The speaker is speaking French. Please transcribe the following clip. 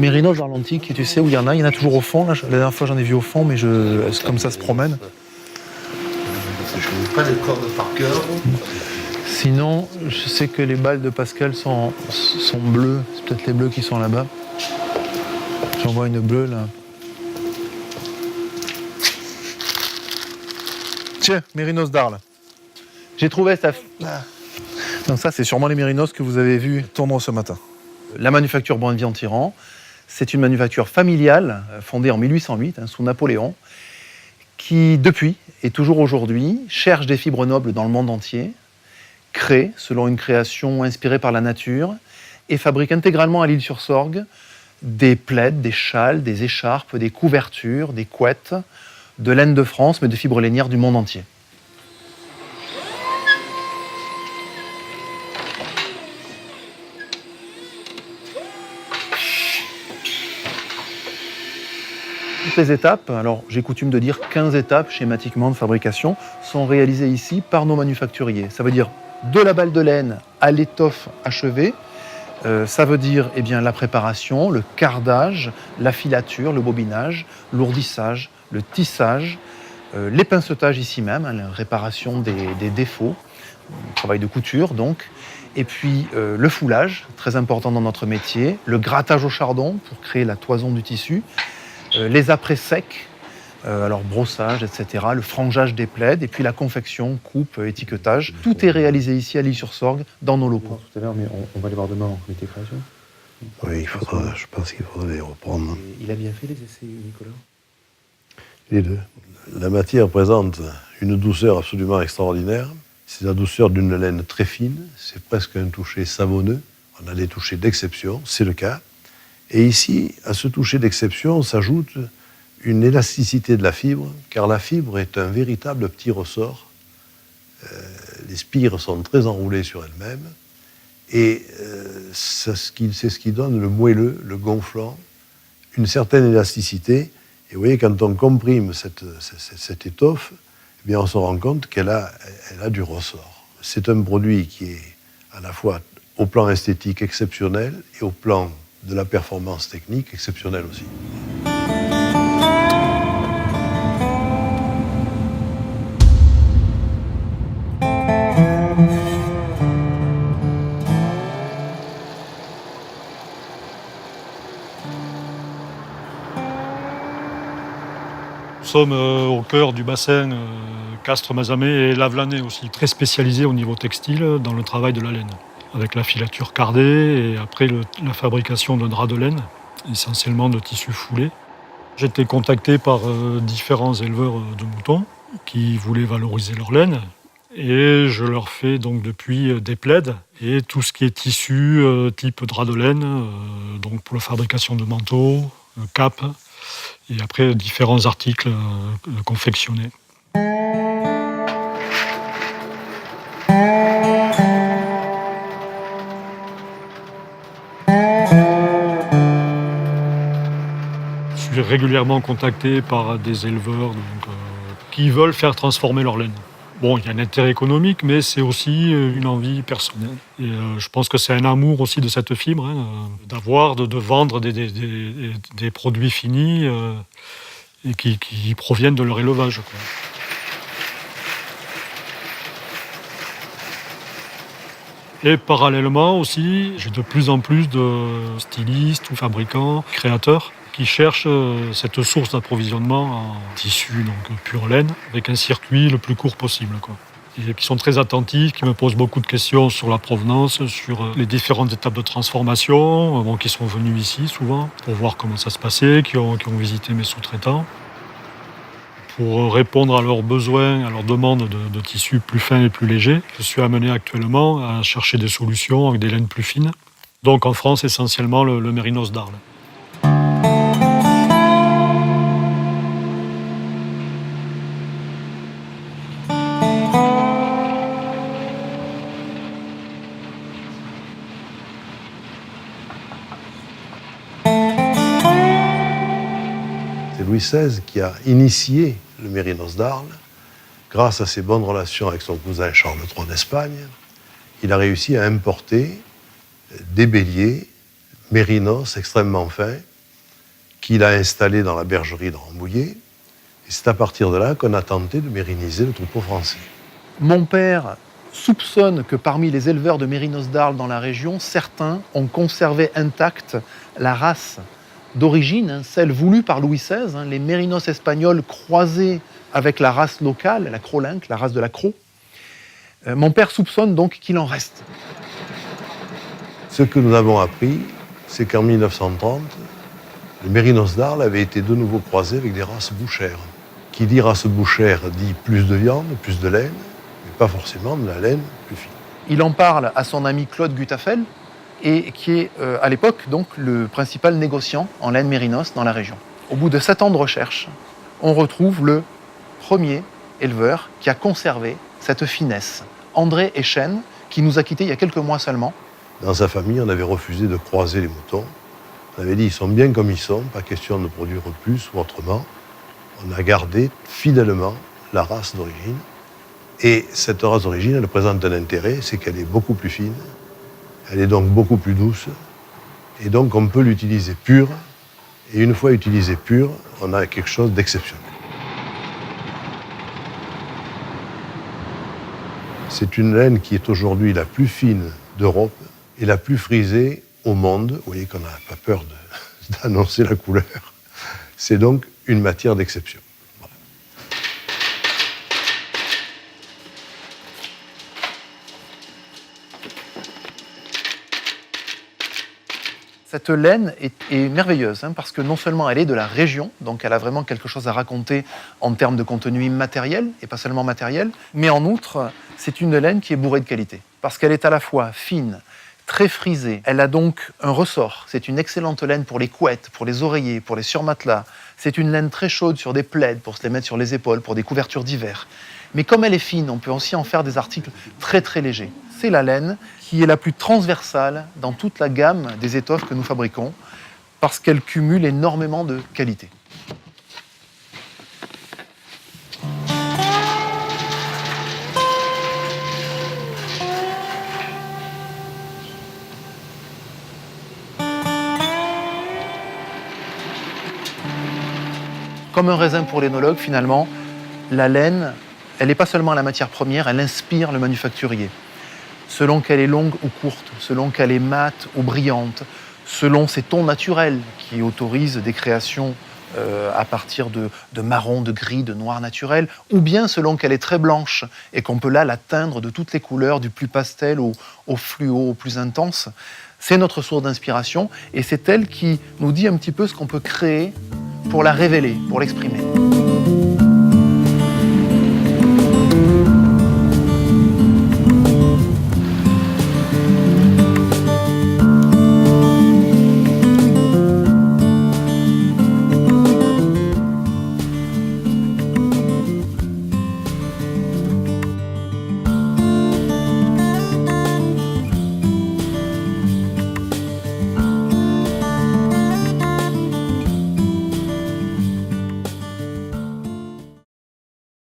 mérinos d'Arlantique, tu sais où il y en a toujours au fond. Là, la dernière fois, j'en ai vu au fond, mais comme ça se promène. Je ne connais pas les cordes par cœur. Sinon, je sais que les balles de Pascal sont bleues. C'est peut-être les bleus qui sont là-bas. J'en vois une bleue, là. Tiens, mérinos d'Arles. J'ai trouvé ça. Donc ça, c'est sûrement les mérinos que vous avez vus tourner ce matin. La manufacture Brandeville-en-Tirant, c'est une manufacture familiale fondée en 1808 sous Napoléon, qui depuis et toujours aujourd'hui cherche des fibres nobles dans le monde entier, crée selon une création inspirée par la nature et fabrique intégralement à l'Île-sur-Sorgue des plaids, des châles, des écharpes, des couvertures, des couettes, de laine de France, mais de fibres lainières du monde entier. Toutes les étapes, alors j'ai coutume de dire 15 étapes schématiquement de fabrication, sont réalisées ici par nos manufacturiers. Ça veut dire de la balle de laine à l'étoffe achevée. Ça veut dire la préparation, le cardage, la filature, le bobinage, l'ourdissage, le tissage, l'épincetages ici même, la réparation des défauts, le travail de couture donc, et puis le foulage, très important dans notre métier, le grattage au chardon pour créer la toison du tissu, les après secs, alors brossage, etc., le frangeage des plaids, et puis la confection, coupe, étiquetage. Tout est réalisé ici à l'Île-sur-Sorgue, dans nos locaux. Tout à l'heure, mais on va les voir demain en comité création. Oui, je pense qu'il faudrait les reprendre. Et il a bien fait les essais, Nicolas? Les deux. La matière présente une douceur absolument extraordinaire. C'est la douceur d'une laine très fine, c'est presque un toucher savonneux. On a des touchés d'exception, c'est le cas. Et ici, à ce toucher d'exception, s'ajoute une élasticité de la fibre, car la fibre est un véritable petit ressort. Les spires sont très enroulées sur elles-mêmes, et c'est ce qui donne le moelleux, le gonflant, une certaine élasticité. Et vous voyez, quand on comprime cette étoffe, eh bien, on se rend compte qu'elle a du ressort. C'est un produit qui est à la fois au plan esthétique exceptionnel et au plan de la performance technique exceptionnelle aussi. Nous sommes au cœur du bassin Castres-Mazamet et Lavelanet aussi, très spécialisé au niveau textile dans le travail de la laine, avec la filature cardée et après la fabrication de draps de laine, essentiellement de tissus foulés. J'ai été contacté par différents éleveurs de moutons qui voulaient valoriser leur laine et je leur fais donc depuis des plaids et tout ce qui est tissu type drap de laine, donc pour la fabrication de manteaux, capes et après différents articles confectionnés. Je suis régulièrement contacté par des éleveurs qui veulent faire transformer leur laine. Bon, il y a un intérêt économique, mais c'est aussi une envie personnelle. Et je pense que c'est un amour aussi de cette fibre, de vendre des produits finis et qui proviennent de leur élevage, quoi. Et parallèlement aussi, j'ai de plus en plus de stylistes ou fabricants, créateurs, qui cherchent cette source d'approvisionnement en tissu, donc pure laine, avec un circuit le plus court possible, quoi. Et qui sont très attentifs, qui me posent beaucoup de questions sur la provenance, sur les différentes étapes de transformation, qui sont venus ici souvent pour voir comment ça se passait, qui ont visité mes sous-traitants. Pour répondre à leurs besoins, à leurs demandes de tissus plus fins et plus légers, je suis amené actuellement à chercher des solutions avec des laines plus fines. Donc en France, essentiellement le mérinos d'Arles. C'est Louis XVI qui a initié le mérinos d'Arles. Grâce à ses bonnes relations avec son cousin Charles III d'Espagne, il a réussi à importer des béliers mérinos extrêmement fins qu'il a installé dans la bergerie de Rambouillet. Et c'est à partir de là qu'on a tenté de mériniser le troupeau français. Mon père soupçonne que parmi les éleveurs de mérinos d'Arles dans la région, certains ont conservé intacte la race d'origine, celle voulue par Louis XVI, les mérinos espagnols croisés avec la race locale, la Crolinque, la race de la Croc. Mon père soupçonne donc qu'il en reste. Ce que nous avons appris, c'est qu'en 1930, le mérinos d'Arles avait été de nouveau croisé avec des races bouchères. Qui dit race bouchère dit plus de viande, plus de laine, mais pas forcément de la laine plus fine. Il en parle à son ami Claude Gutafel, et qui est à l'époque donc le principal négociant en laine mérinos dans la région. Au bout de 7 ans de recherche, on retrouve le premier éleveur qui a conservé cette finesse. André Echen, qui nous a quittés il y a quelques mois seulement. Dans sa famille, on avait refusé de croiser les moutons. On avait dit ils sont bien comme ils sont, pas question de produire plus ou autrement. On a gardé fidèlement la race d'origine. Et cette race d'origine, elle présente un intérêt, c'est qu'elle est beaucoup plus fine, elle est donc beaucoup plus douce, et donc on peut l'utiliser pure. Et une fois utilisée pure, on a quelque chose d'exceptionnel. C'est une laine qui est aujourd'hui la plus fine d'Europe et la plus frisée au monde. Vous voyez qu'on n'a pas peur d'annoncer la couleur. C'est donc une matière d'exception. Voilà. Cette laine est merveilleuse, parce que non seulement elle est de la région, donc elle a vraiment quelque chose à raconter en termes de contenu immatériel, et pas seulement matériel, mais en outre, c'est une laine qui est bourrée de qualité, parce qu'elle est à la fois fine, très frisée, elle a donc un ressort. C'est une excellente laine pour les couettes, pour les oreillers, pour les surmatelas. C'est une laine très chaude sur des plaids, pour se les mettre sur les épaules, pour des couvertures d'hiver. Mais comme elle est fine, on peut aussi en faire des articles très très légers. C'est la laine qui est la plus transversale dans toute la gamme des étoffes que nous fabriquons, parce qu'elle cumule énormément de qualités. Comme un raisin pour l'énologue, finalement, la laine, elle n'est pas seulement la matière première, elle inspire le manufacturier. Selon qu'elle est longue ou courte, selon qu'elle est mate ou brillante, selon ses tons naturels qui autorisent des créations à partir de marron, de gris, de noir naturel, ou bien selon qu'elle est très blanche et qu'on peut là la teindre de toutes les couleurs, du plus pastel au fluo, au plus intense. C'est notre source d'inspiration et c'est elle qui nous dit un petit peu ce qu'on peut créer pour la révéler, pour l'exprimer.